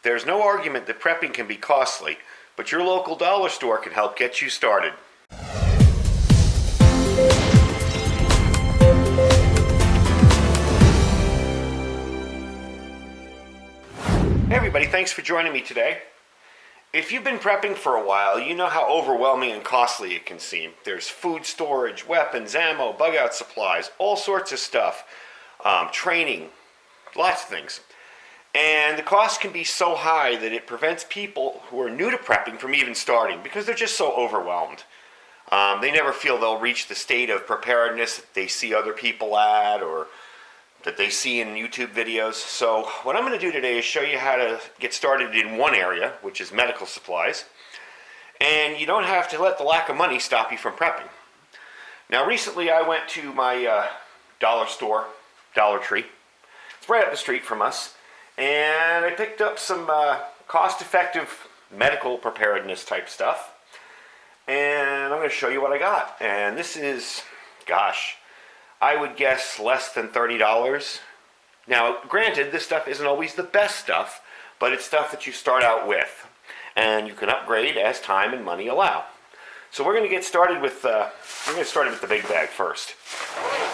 there's no argument that prepping can be costly, but your local dollar store can help get you started. Hey everybody, thanks for joining me today. If you've been prepping for a while, you know how overwhelming and costly it can seem. There's food storage, weapons, ammo, bug-out supplies, all sorts of stuff, training, lots of things. And the cost can be so high that it prevents people who are new to prepping from even starting because they're just so overwhelmed. They never feel they'll reach the state of preparedness that they see other people at or that they see in YouTube videos. So what I'm going to do today is show you how to get started in one area, which is medical supplies. And you don't have to let the lack of money stop you from prepping. Now recently I went to my dollar store, Dollar Tree. It's right up the street from us. And I picked up some cost-effective medical preparedness type stuff. And I'm going to show you what I got. And this is, gosh, I would guess less than $30. Now, granted, this stuff isn't always the best stuff, but it's stuff that you start out with. And you can upgrade as time and money allow. So we're going to get started with, the big bag first.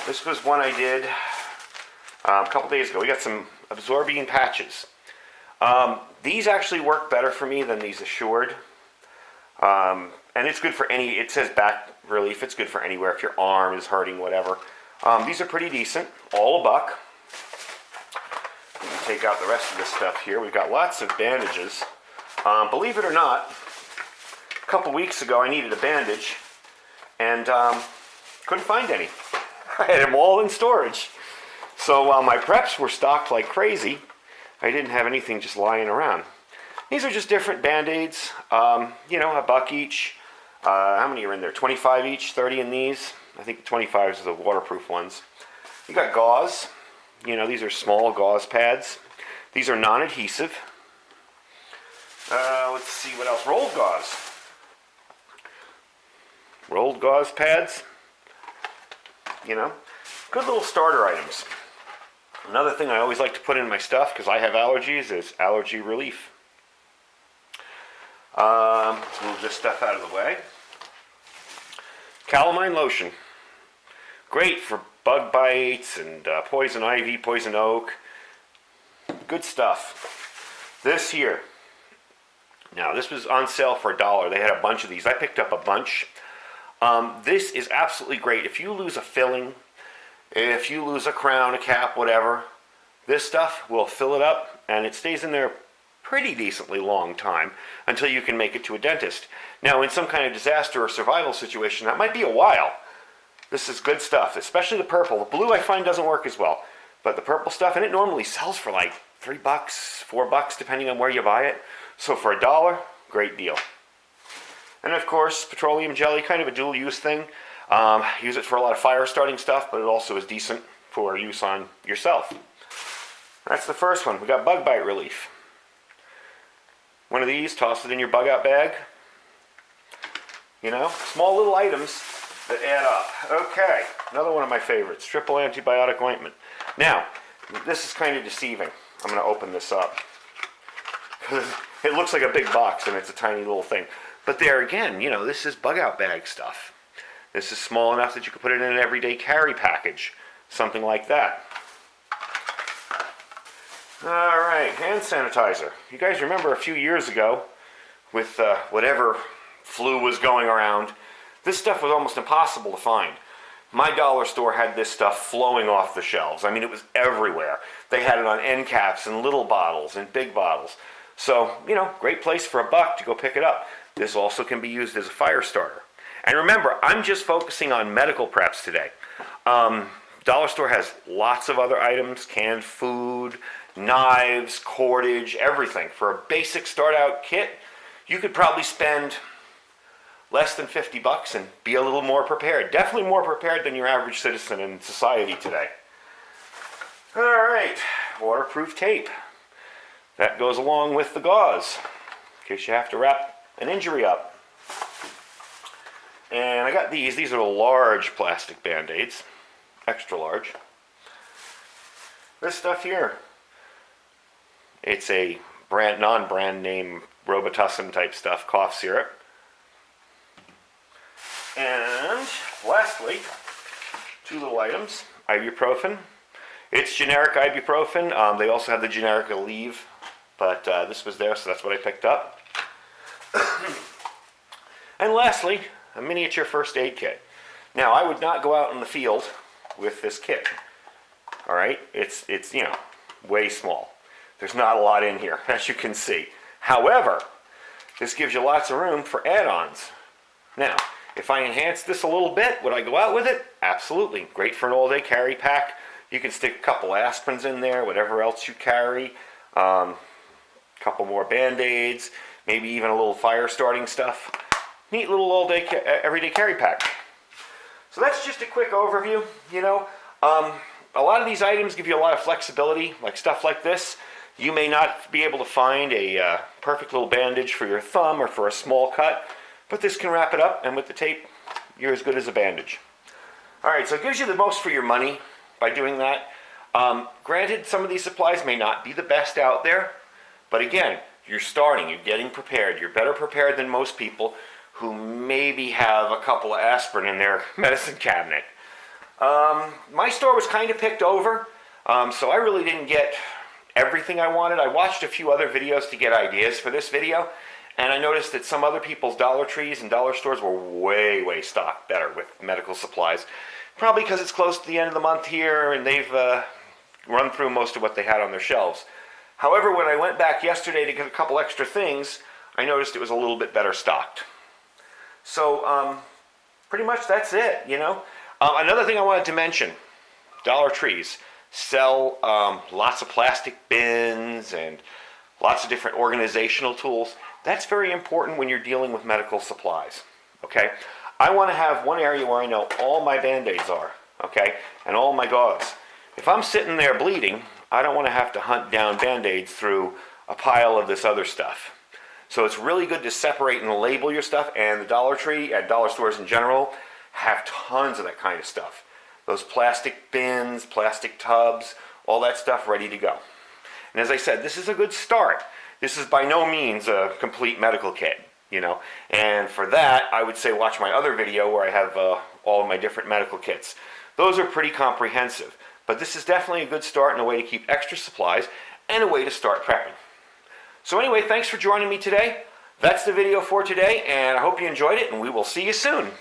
This was one I did a couple days ago. We got some absorbing patches. These actually work better for me than these Assured. And it's good for any, it says back relief, it's good for anywhere if your arm is hurting, whatever. These are pretty decent, all $1. We can take out the rest of this stuff here. We've got lots of bandages. Believe it or not, a couple weeks ago I needed a bandage and couldn't find any. I had them all in storage. So while my preps were stocked like crazy, I didn't have anything just lying around. These are just different Band-Aids, $1 each. How many are in there? 25 each, 30 in these. I think 25s are the waterproof ones. You got gauze. These are small gauze pads. These are non-adhesive. Let's see what else. Rolled gauze. Rolled gauze pads. Good little starter items. Another thing I always like to put in my stuff, because I have allergies, is Allergy Relief. Let's move this stuff out of the way. Calamine Lotion. Great for bug bites and poison ivy, poison oak. Good stuff. This here. Now, this was on sale for $1. They had a bunch of these. I picked up a bunch. This is absolutely great. If you lose a filling, if you lose a crown, a cap, whatever, this stuff will fill it up and it stays in there pretty decently long time until you can make it to a dentist. Now, in some kind of disaster or survival situation, that might be a while. This is good stuff, especially the purple. The blue I find doesn't work as well, but the purple stuff, and it normally sells for like $3, $4, depending on where you buy it. So for $1, great deal. And of course, petroleum jelly, kind of a dual use thing. Use it for a lot of fire starting stuff, but it also is decent for use on yourself. That's the first one. We got bug bite relief. One of these, toss it in your bug out bag. Small little items that add up. Okay, another one of my favorites, triple antibiotic ointment. Now, this is kind of deceiving. I'm going to open this up. It looks like a big box and it's a tiny little thing. But there again, this is bug out bag stuff. This is small enough that you could put it in an everyday carry package. Something like that. All right, hand sanitizer. You guys remember a few years ago with whatever flu was going around, this stuff was almost impossible to find. My dollar store had this stuff flowing off the shelves. I mean, it was everywhere. They had it on end caps and little bottles and big bottles. So, great place for $1 to go pick it up. This also can be used as a fire starter. And remember, I'm just focusing on medical preps today. Dollar store has lots of other items, canned food, knives, cordage, everything. For a basic start-out kit, you could probably spend less than $50 and be a little more prepared. Definitely more prepared than your average citizen in society today. All right, waterproof tape. That goes along with the gauze, in case you have to wrap an injury up. And I got these. These are large plastic Band-Aids, extra large. This stuff here, it's a non-brand name Robitussin type stuff, cough syrup. And lastly, 2 little items, ibuprofen. It's generic ibuprofen. They also have the generic Aleve, but this was there, so that's what I picked up. And lastly, a miniature first aid kit. Now, I would not go out in the field with this kit. All right, it's you know, way small. There's not a lot in here, as you can see. However, this gives you lots of room for add-ons. Now, if I enhance this a little bit, would I go out with it? Absolutely. Great for an all-day carry pack. You can stick a couple aspirins in there, whatever else you carry. Couple more Band-Aids, maybe even a little fire-starting stuff. Neat little all-day, everyday carry pack. So that's just a quick overview. You know, a lot of these items give you a lot of flexibility, like stuff like this. You may not be able to find a perfect little bandage for your thumb or for a small cut, but this can wrap it up, and with the tape, you're as good as a bandage. All right, so it gives you the most for your money by doing that. Granted, some of these supplies may not be the best out there, but again, you're starting, you're getting prepared. You're better prepared than most people who maybe have a couple of aspirin in their medicine cabinet. My store was kind of picked over, so I really didn't get everything I wanted. I watched a few other videos to get ideas for this video, and I noticed that some other people's Dollar Trees and dollar stores were way stocked better with medical supplies. Probably because it's close to the end of the month here, and they've run through most of what they had on their shelves. However, when I went back yesterday to get a couple extra things, I noticed it was a little bit better stocked. So, pretty much that's it, you know. Another thing I wanted to mention, Dollar Trees sell lots of plastic bins and lots of different organizational tools. That's very important when you're dealing with medical supplies, okay? I want to have one area where I know all my Band-Aids are, okay, and all my gauze. If I'm sitting there bleeding, I don't want to have to hunt down Band-Aids through a pile of this other stuff. So it's really good to separate and label your stuff, and the Dollar Tree and dollar stores in general have tons of that kind of stuff. Those plastic bins, plastic tubs, all that stuff ready to go. And as I said, this is a good start. This is by no means a complete medical kit, you know. And for that, I would say watch my other video where I have all of my different medical kits. Those are pretty comprehensive. But this is definitely a good start and a way to keep extra supplies and a way to start prepping. So anyway, thanks for joining me today. That's the video for today, and I hope you enjoyed it, and we will see you soon.